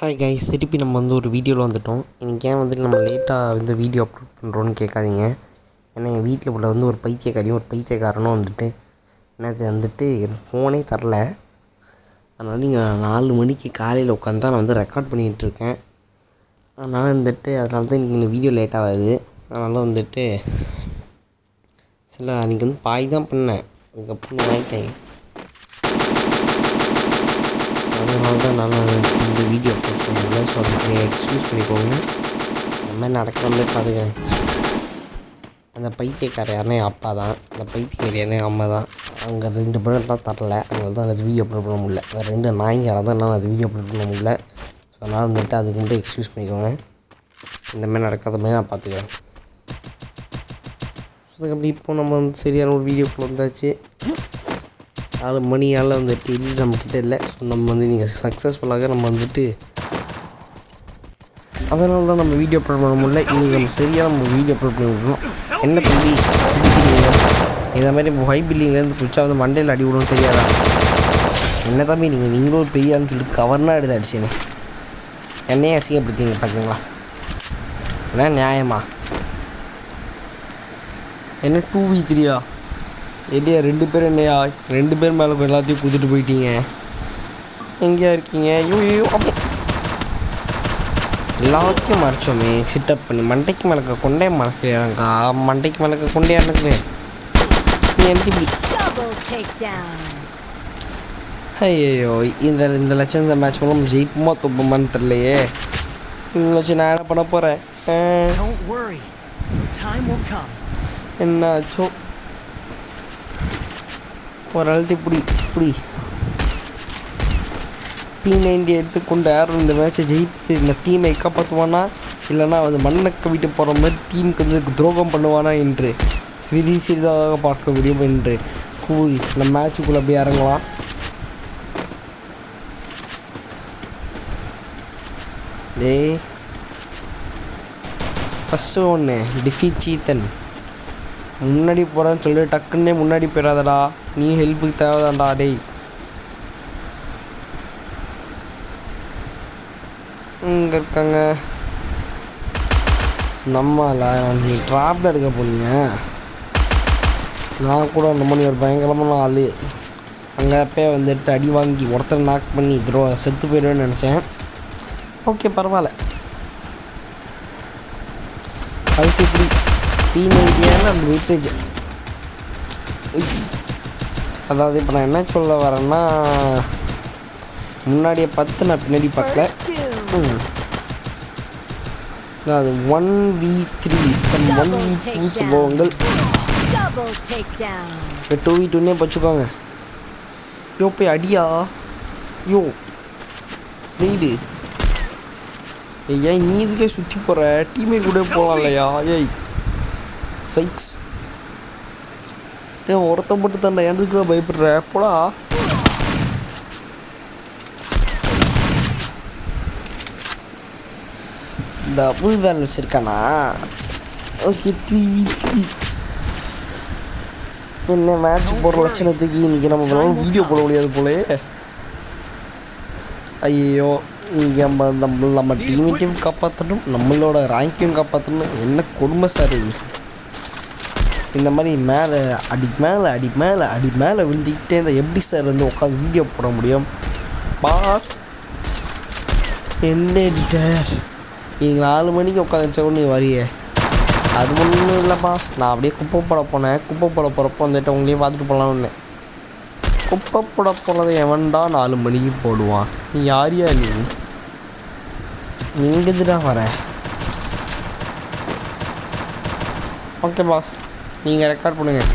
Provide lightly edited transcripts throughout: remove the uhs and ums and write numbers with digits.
Hi guys, திருப்பி நம்ம வந்து ஒரு வீடியோவில் வந்துவிட்டோம். இன்றைக்கி ஏன் வந்துட்டு நம்ம லேட்டாக வந்து வீடியோ அப்லோட் பண்ணுறோன்னு கேட்காதீங்க. ஏன்னா என் வீட்டில் உள்ள வந்து ஒரு பைத்தியக்காரனும் வந்துட்டு எனக்கு வந்துட்டு என் ஃபோனே தரல. அதனால் நீங்கள் 4 மணிக்கு காலையில் உட்காந்து தான் நான் வந்து ரெக்கார்ட் பண்ணிகிட்ருக்கேன். அதனால் வந்துட்டு அதனால தான் இன்றைக்கி இந்த வீடியோ லேட்டாக ஆகுது. அதனால் வந்துட்டு அன்றைக்கி வந்து பாய் தான் பண்ணேன். அதுக்கப்புறம் ஆகிட்டேன். அதனால தான் நான் இந்த வீடியோ அப்லோட் பண்ணல. ஸோ அதுக்கு எக்ஸ்கியூஸ் பண்ணிக்கோங்க. இந்த மாதிரி நடக்கிற மாதிரி பார்த்துக்கிறேன். அந்த பைத்தியக்கார யாருன்னா என் அப்பா தான், அந்த பைத்தியக்கார யாருன்னா என் அம்மா தான். அங்கே 2 பேரும் தான் தரல. அதனால தான் அது வீடியோ அப்லோட் பண்ண முடியல. வேறு 2 நாய்ங்களாக தான் என்னால் அது வீடியோ அப்லோட் பண்ண முடியல. ஸோ அதனால் வந்துட்டு அதுக்கு மட்டும் எக்ஸ்கியூஸ் பண்ணிக்கோங்க. இந்த மாதிரி நடக்காத மாதிரி நான் பார்த்துக்கிறேன். அதுக்கப்புறம் இப்போ நம்ம வந்து சரியான ஒரு வீடியோ வந்தாச்சு. 4 மணியால் வந்துட்டு இல்லை நம்மக்கிட்ட இல்லை. ஸோ நம்ம வந்து நீங்கள் சக்ஸஸ்ஃபுல்லாக நம்ம வந்துட்டு அதனால தான் நம்ம வீடியோ அப்லோட் பண்ண முடியல. இன்றைக்கி நம்ம சரியாக நம்ம வீடியோ அப்லோட் பண்ணி விடணும். என்ன தம்பி இதை மாதிரி 5 பில்லிங்லேருந்து குளிச்சா வந்து மண்டையில் அடி விடணும் தெரியாதா? என்ன தம்பி நீங்களும் ஒரு பெரியான்னு சொல்லிட்டு கவர்னாக எடுத்து அடிச்சேன்னு என்னையே அசிங்கப்படுத்திங்க பார்த்தீங்களா? என்ன நியாயமா? என்ன 2v3யா? இல்லையா 2 பேர் என்னையா 2 பேர் மேலே எல்லாத்தையும் கொடுத்துட்டு போயிட்டீங்க. எங்கேயா இருக்கீங்க? ஐயோ அப்போ எல்லாத்தையும் மறைச்சோமே. சிட்டப் பண்ணி மண்டைக்கு மேலக்க கொண்டே மறக்கலையாங்கா. மண்டைக்கு மேலக்க கொண்டே எனக்கு எனக்கு ஐயோ இந்த லட்சம் இந்த மேட்ச் மூலம் ஜெயிப்புமா தொப்புமான்னு தெரியலையே. இந்த லட்சம் நான் என்ன பண்ண போகிறேன்? என்னாச்சோ ஒரு அழுத்தி இப்படி P90 எடுத்துக்கொண்டு யாரும் இந்த மேட்சை ஜெயிப்பு இந்த டீமை காப்பாற்றுவானா இல்லைனா வந்து மண்ணக்க விட்டு போகிற மாதிரி டீமுக்கு வந்து துரோகம் பண்ணுவானா என்று சிறிதாக பார்க்க முடியும் என்று கூறி இந்த மேட்சுக்குள்ளே அப்படியே இறங்கலாம். ஃபஸ்ட்டு ஒன்று டிஃபீட் சீத்தன். முன்னாடி போகிறான்னு சொல்லி டக்குன்னே முன்னாடி போயிடாதடா. நீ ஹெல்ப்புக்கு தேவைதான்டா. டேய் இங்கே இருக்காங்க நம்மள. நீ ட்ராப்பில் எடுக்க போனீங்க. நான் கூட அந்த மாதிரி ஒரு பயங்கரமான ஆள். அங்கே அப்போ வந்துட்டு அடி வாங்கி ஒருத்தரை நாக் பண்ணி செத்து போயிடுவேன்னு நினச்சேன். ஓகே பரவாயில்ல. அதுக்கு இப்படி P90 அந்த வெயிட்டேஜ். அதாவது இப்போ நான் என்ன சொல்ல வரேன்னா முன்னாடியே பார்த்து நான் பின்னாடி பார்க்கல. அது 1v3 1v2 சம்பவங்கள் 2v2ன்னே வச்சுக்கோங்க. யோ போய் அடியா யோ சைடு. ஏன் நீ இதுக்கே சுற்றி போகிற? டீமே கூட போகலாம் இல்லையா? ஏய் சைக்ஸ் ஏன் ஒருத்த மட்டும் தாண்டா எனக்குள்ள பயப்படுற போடா. டபுள் வேல் வச்சுருக்கானா? ஓகே 3v3 என்ன மேட்ச் போடுற லட்சணத்துக்கு இன்றைக்கி நம்ம வீடியோ போட முடியாது போலே. ஐயோ நம்ம டீமையும் காப்பாற்றணும், நம்மளோட ரேங்கையும் காப்பாற்றணும். என்ன கொடுமை சார் இது? இந்த மாதிரி அடி மேலே விழுந்துக்கிட்டே இருந்தால் எப்படி சார் வந்து உட்காந்து வீடியோ போட முடியும்? பாஸ் என்ன எடிட்டர் நீங்கள் 4 மணிக்கு உட்காந்துச்சா நீ வரியே? அது ஒன்றும் இல்லை பாஸ். நான் அப்படியே குப்பை போட போனேன். குப்பை போட போகிறப்போ வந்துட்டு உங்களையும் பார்த்துட்டு போகலான்னு. குப்பை போட போனதை எவன்டா 4 மணிக்கு போடுவான்? நீ யாரியா நீ எங்கேதுடா வர? ஓகே பாஸ் நீங்கள் ரெக்கார்ட் பண்ணுங்கள்.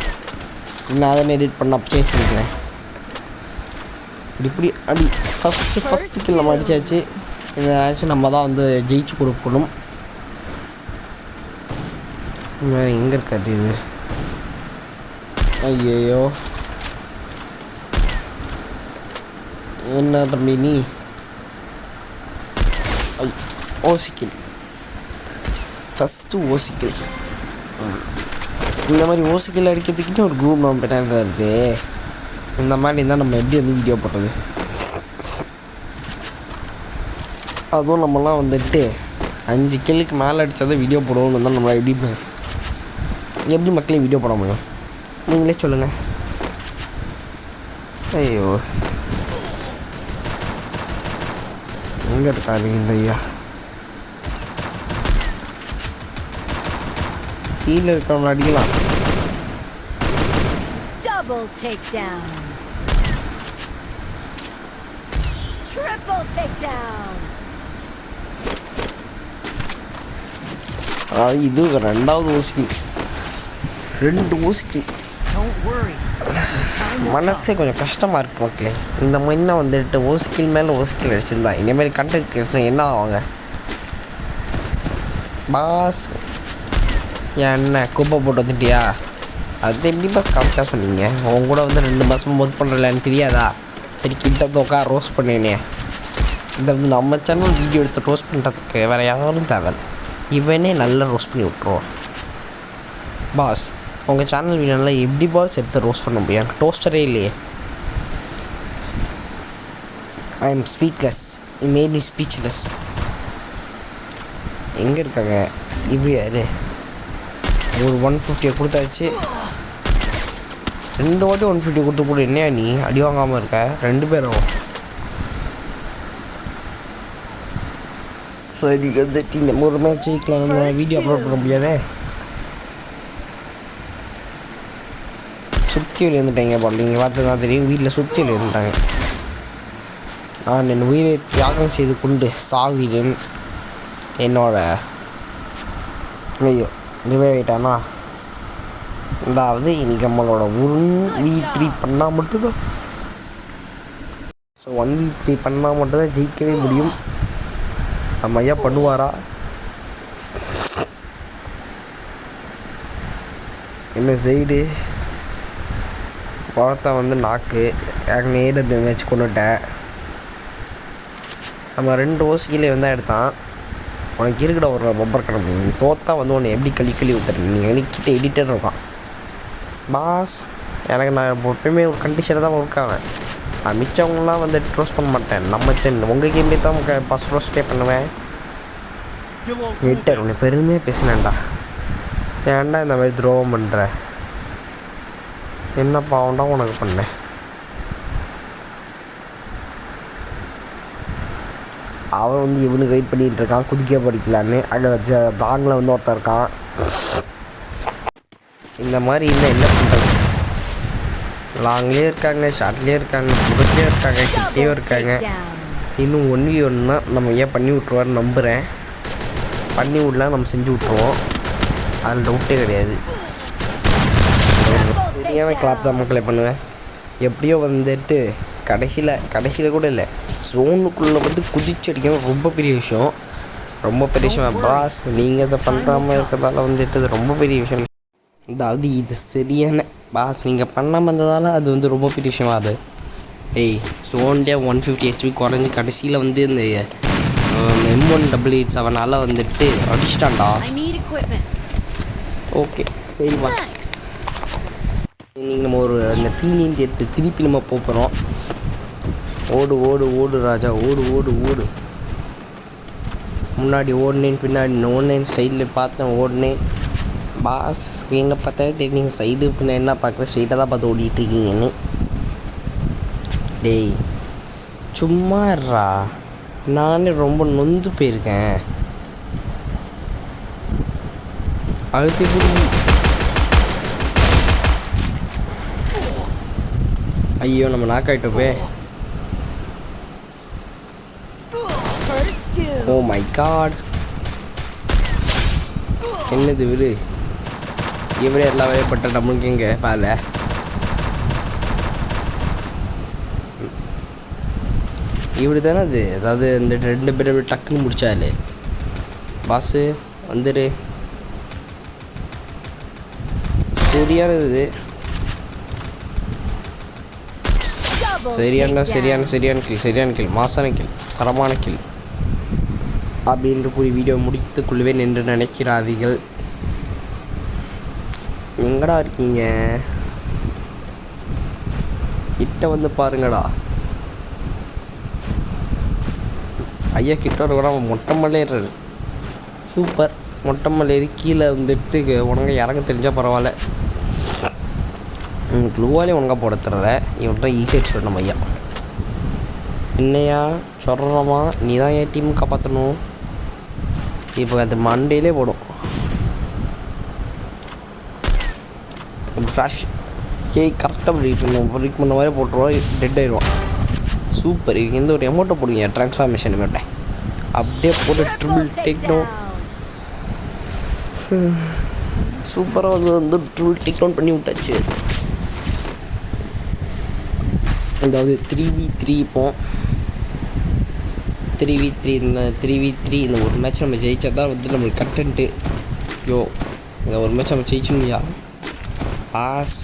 நான் அதை எடிட் பண்ண சேஞ்ச் பண்ணிக்கிறேன். இப்படி அடி ஃபஸ்ட்டு கில் நம்ம அடித்தாச்சு. இந்த மேட்ச் நம்ம தான் வந்து ஜெயிச்சு கொடுக்கணும். வேறு எங்கே இருக்காது இது? ஐயோ என்ன தம்பி நீ ஓசிக்கில் ஃபஸ்ட்டு ஓசிக்கில். இந்த மாதிரி ஓசிக்கில் அடிக்கிறதுக்கிட்டே ஒரு குரூப் நம்ம பெட்டாக வருது. இந்த மாதிரி இருந்தால் நம்ம எப்படி வந்து வீடியோ போடுறது? அதுவும் நம்மலாம் வந்துட்டு 5 கில்லுக்கு மேலே அடித்தா வீடியோ போடுவோம்னு தான் நம்மளை எப்படி மக்களே வீடியோ போட முடியும் நீங்களே சொல்லுங்கள். ஐயோ எங்கே இருக்காரு இந்த ஐயா? கீழே இருக்கிறவங்க அடிக்கலாம். Double takedown. Triple takedown. இது ரெண்டாவது ஊசிக்கு 2 ஊசிக்கு மனசே கொஞ்சம் கஷ்டமாக இருக்கு மக்களே. இந்த மாதிரி வந்துட்டு ஊசிக்கில் மேலே ஊசிக்கில் அடிச்சிருந்தா இந்தமாரி கண்டென்ட் கிரியேட்டர்ஸ் என்ன ஆவாங்க பாஸ்? என்ன குப்பை போட்டு வந்துட்டியா? அது எப்படி பாஸ் காமிச்சா சொன்னீங்க? அவங்க கூட வந்து 2 மாதமாக ஒர்க் பண்ணுறலன்னு தெரியாதா? சரி கிட்ட தோக்கா ரோஸ்ட் பண்ணேனே. இந்த வந்து நம்ம சேனல் வீடியோ எடுத்து ரோஸ்ட் பண்ணுறதுக்கு வேறு யாரும் தேவை. இவனே நல்லா ரோஸ்ட் பண்ணி விட்ருவான். பாஸ் உங்கள் சேனல் வீடியோவில் எப்படி பாஸ் எடுத்து ரோஸ்ட் பண்ண முடியும்? எனக்கு டோஸ்டரே இல்லையே. I am speechless. It made me speechless. எங்கே இருக்காங்க இப்படி யார்? ஒரு 150 கொடுத்தாச்சு. 2 வாட்டி 150 கொடுத்து கூட என்னையா நீ அடி வாங்காமல் இருக்க? 2 பேரும் சரி வந்துட்டு இந்த ஒரு மேட்ச் நம்ம வீடியோ அப்லோட் பண்ண முடியாதே. சுற்றி வந்துட்டாங்க பால். நீங்கள் பார்த்து தான் தெரியும். வீட்டில் சுற்றி வந்துட்டாங்க. நான் என் உயிரை தியாகம் செய்து கொண்டு சாகிறேன். என்னோட ஐயோ ரிவைவ் ஆகிட்டானா? அதாவது இன்றைக்கி நம்மளோட 1v3 பண்ணால் மட்டும்தான். ஸோ 1v3 பண்ணால் மட்டும்தான் ஜெயிக்கவே முடியும். நம்ம ஐயா பண்ணுவாரா? என்ன சைடு பார்த்தா வந்து நாக்கு ஏற்கனவே மேட்ச் கொண்டுட்டேன். நம்ம 2 ஓசிக்கிலே வந்து எடுத்தான். உனக்கு இருக்கிற ஒரு பப்பர் கிளம்பி நீ தோத்தா வந்து உன்னை எப்படி கழி ஊற்றுறேன்? நீ என்கிட்ட எடிட்டர் இருக்கான் பாஸ். எனக்கு நான் எப்பயுமே ஒரு கண்டிஷனை தான் இருக்காங்க. நான் மிச்சவங்களாம் வந்து ரோஸ்ட் பண்ண மாட்டேன். நம்ம சேனல் உங்கள் கேம்லேயே தான் ஃபஸ்ட் ரோஸ்டே பண்ணுவேன். எடிட்டர் உன்னை பெருமையாக பேசினேன்டா. ஏன்டா இந்த மாதிரி துரோகம் பண்ணுற? என்ன பாவம்டா உனக்கு பண்ணேன்? அவன் வந்து இவனுக்கு வெயிட் பண்ணிகிட்டு இருக்கான் குதிக்க படிக்கலான்னு. அங்கே தாங்கில் வந்து ஒருத்தர் இருக்கான். இந்த மாதிரி இல்லை என்ன பண்ணுறது? லாங்லேயே இருக்காங்க, ஷார்ட்லேயே இருக்காங்க, புறத்துலேயே இருக்காங்க, கிட்டேயும் இருக்காங்க. இன்னும் 1v1 தான் நம்ம ஏன் பண்ணி விட்ருவார்னு நம்புகிறேன். பண்ணி விடலாம், நம்ம செஞ்சு விட்ருவோம். அதில் டவுட்டே கிடையாது. சரியான கிளாப் தான் மக்களை பண்ணுவேன். எப்படியோ வந்துட்டு கடைசியில் கூட இல்லை, ஜோனுக்குள்ளே வந்து குதிச்சு அடிக்கிறது ரொம்ப பெரிய விஷயம். ரொம்ப பெரிய விஷயம் பாஸ். நீங்கள் இதை பண்ணுறாமல் இருக்கிறதால வந்துட்டு அது ரொம்ப பெரிய விஷயம். அதாவது இது சரியான பாஸ். நீங்கள் பண்ணாமல் இருந்ததால் அது வந்து ரொம்ப பெரிய விஷயமா அது. ஜோன்டே 150 HP குறைஞ்சி கடைசியில் வந்து இந்த M1887 வந்துட்டு அடிச்சிட்டான்டா. ஓகே சரி பாஸ். இன்றைக்கி நம்ம ஒரு அந்த பீனின் எடுத்து திருப்பி நம்ம போகிறோம். ஓடு ராஜா ஓடு. முன்னாடி ஓடுனேன், பின்னாடி ஓடுனேன், சைடில் பார்த்தேன் ஓடுனேன். பாஸ் ஸ்க்ரீனில் பார்த்தாவே தெரியும் நீங்கள் சைடு பின்னாடி என்ன பார்க்குற, ஸ்ட்ரைட்டாக தான் பார்த்து ஓடிட்டுருக்கீங்கன்னு. டேய் சும்மா இருறா, நானே ரொம்ப நொந்து போயிருக்கேன். அழுத்தி புடி. ஐயோ நம்ம நாக் ஆகிட்டோப்பே. ஓ மை காட், என்னது விடு. இவரே எல்லா வேலைப்பட்ட நம்மளுக்கு எங்கே வேலை? இப்படி தானே அது. அதாவது இந்த 2 பேர் டக்குன்னு முடிச்சாலே பாஸு வந்துடு. சரியானது. சரியான கில் மாசான கில் தரமான கில் அப்படின்ற கூடிய வீடியோ முடித்துக்கொள்வேன் என்று நினைக்கிறார்கள். எங்கடா இருக்கீங்க? கிட்ட வந்து பாருங்கடா. ஐயா கிட்ட கூட அவன் மொட்டை மலை ஏறுறாரு. சூப்பர். மொட்டை மலை ஏறி கீழே வந்துட்டு உனங்க இறங்க தெரிஞ்சால் பரவாயில்ல. க்ளூவாலே உனங்க போட தர்ற இவன்கிட்ட ஈஸியாக சொல்லணும் ஐயா. என்னையா சொல்கிறோமா, நீ தான் என் டீம் காப்பாற்றணும். இப்போ அது மண்டேலே போடும். ஃப்ளாஷ் கரெக்டாக ரீட் பண்ண மாதிரி போட்டுருவோம். டெட் ஆயிடுவான். சூப்பர். இவங்க எந்த ஒரு எமௌண்ட்டை போடுங்க, ட்ரான்ஸ்ஃபார்மேஷன் எமௌண்ட்டை அப்படியே போட்டு ட்ரிபிள் டேக்டவுன். சூப்பராக வந்து ட்ரிபிள் டேக்டவுன் பண்ணி விட்டாச்சு. அதாவது 3v3 இப்போ 3v3 இந்த ஒரு மேட்ச் நம்ம ஜெயிச்சா தான் வந்து நம்மளுக்கு கண்டென்ட்டு. இந்த ஒரு மேட்ச் நம்ம ஜெயிச்சோம்யா பாஸ்.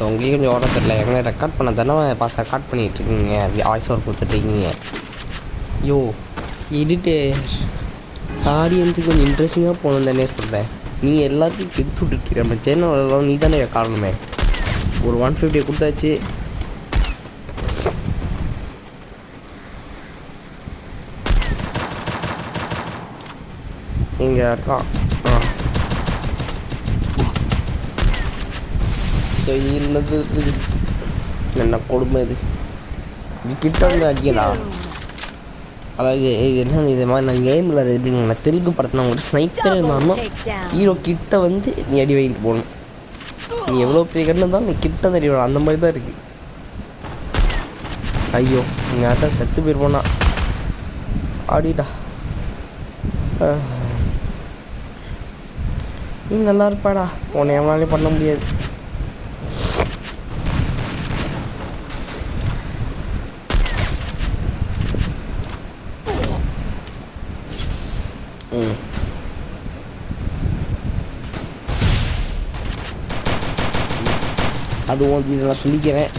உங்களையும் கொஞ்சம் ஓட தெரியல, எங்கே ரெக்கார்ட் பண்ண தானே பாஸ் ரெக்கார்ட் பண்ணிகிட்ருக்கீங்க, வாய்ஸ் ஓவர் கொடுத்துட்ருக்கீங்க. எடிட்டர் ஆடியன்ஸுக்கு கொஞ்சம் இன்ட்ரெஸ்டிங்காக போகணும் தானே சொல்கிறேன். நீ எல்லாத்தையும் கெடுத்து விட்டுட்டு நம்ம சேனல் நீ தானே காரணமே. ஒரு 150 கொடுத்தாச்சு. இங்கே இருக்கான். ஸோ இருந்தது என்ன கொடுமை இது. கிட்ட வந்து அடிக்கலாம். அதாவது என்ன இது மாதிரி நான் கேமில் எப்படின்னு தெலுங்கு படத்தில் அவங்கள்ட்ட ஸ்னைப்பர் இருந்தாலும் ஹீரோ கிட்ட வந்து நீ அடி வாங்கிட்டு போகணும். நீ எவ்வளோ பெரிய கண்ணு இருந்தாலும் நீ கிட்ட வந்து அடி வாங்கணும். அந்த மாதிரி தான் இருக்குது. ஐயோ இங்கே அதான் செத்து போயிருப்போனா ஆடிட்டா. நீ நல்லா இருப்பாடா, உன்னை எவனாலே பண்ண முடியாது. அதுவும் இதை நான் சொல்லிக்கிறேன்.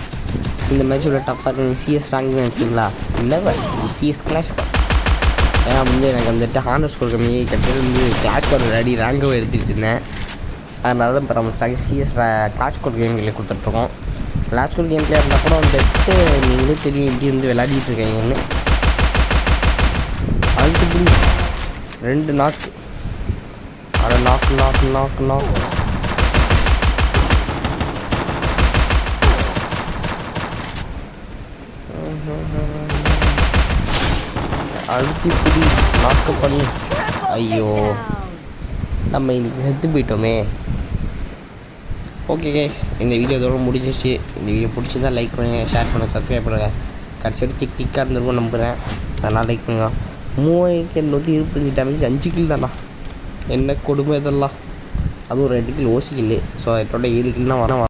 இந்த மேட்ச் உள்ள டஃப்பாக இருக்கும். சிஎஸ் ரேங்க்னு வச்சிங்களா, இல்லை சிஎஸ் கிளாஷ். ஏன்னா வந்து எனக்கு வந்துட்டு ஹானர் ஸ்கோர் கம்மி கடைசியில் வந்து கிளாஷ் ஸ்கோர் ரெடி ரேங்கும் எடுத்துகிட்டு இருந்தேன். அதனால தான் இப்போ நம்ம CS clash score game play கொடுத்துட்ருக்கோம். கிளாஷ் ஸ்கோர் கேம் பிளே இருந்தால் கூட வந்துட்டு நீங்களே தெரியும் எப்படி வந்து விளையாடிட்டு இருக்கீங்கன்னு. அதுக்கு 2 நாக்கு. அதை நாக்கு அழுத்தி புடி நாக்கு பண்ணி. ஐயோ நம்ம இன்னைக்கு செத்து போயிட்டோமே. ஓகே கைஸ், இந்த வீடியோ இதோட முடிஞ்சிச்சு. இந்த வீடியோ பிடிச்சிருந்தா லைக் பண்ணுங்கள், ஷேர் பண்ணுங்கள், சப்ஸ்கிரைப் பண்ணுங்கள். கடைசி வரைக்கும் கிக்காக இருந்திருக்கும் நம்புகிறேன். அதனால் லைக் பண்ணுங்க. 3825 டேமேஜ் 5 கில் தானா, என்ன கொடுமை இதெல்லாம். அதுவும் 2 கில் ஓசி கில்லு. ஸோ அதோட 7 கில் தான் வரணும்.